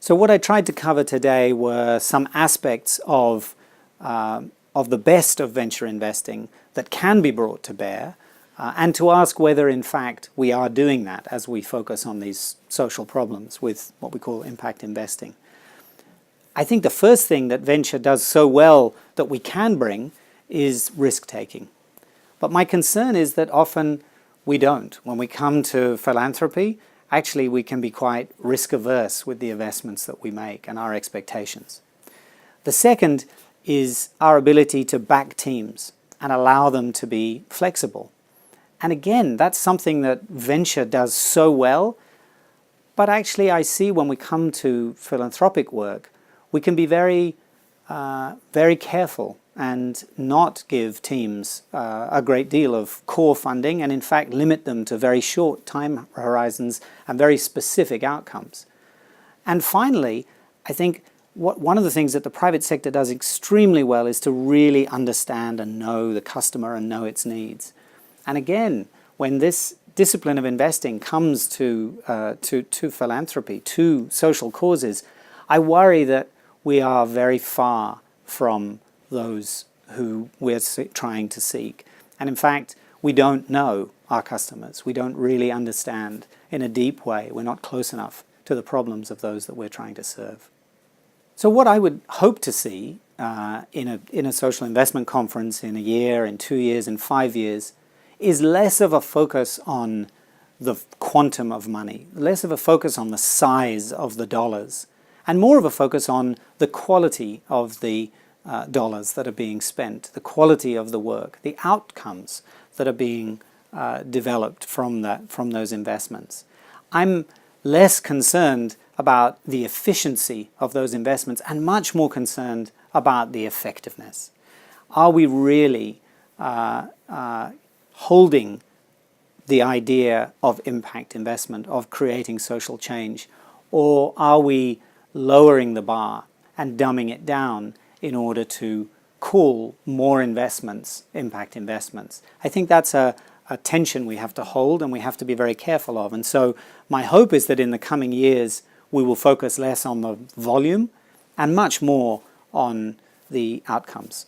So what I tried to cover today were some aspects of the best of venture investing that can be brought to bear, and to ask whether in fact we are doing that as we focus on these social problems with what we call impact investing. I think the first thing that venture does so well that we can bring is risk-taking. But my concern is that often we don't. When we come to philanthropy, actually we can be quite risk-averse with the investments that we make and our expectations. The second is our ability to back teams and allow them to be flexible. And again, that's something that venture does so well, but actually I see when we come to philanthropic work, we can be very careful and not give teams a great deal of core funding, and in fact limit them to very short time horizons and very specific outcomes. And finally, I think one of the things that the private sector does extremely well is to really understand and know the customer and know its needs. And again, when this discipline of investing comes to philanthropy, to social causes, I worry that we are very far from those who we're trying to seek. And in fact, we don't know our customers. We don't really understand in a deep way. We're not close enough to the problems of those that we're trying to serve. So what I would hope to see in a social investment conference in a year, in 2 years, in 5 years, is less of a focus on the quantum of money, less of a focus on the size of the dollars, and more of a focus on the quality of the dollars that are being spent, the quality of the work, the outcomes that are being developed from those investments. I'm less concerned about the efficiency of those investments and much more concerned about the effectiveness. Are we really holding the idea of impact investment, of creating social change, or are we lowering the bar and dumbing it down in order to call more investments impact investments? I think that's a tension we have to hold and we have to be very careful of. And so my hope is that in the coming years we will focus less on the volume and much more on the outcomes.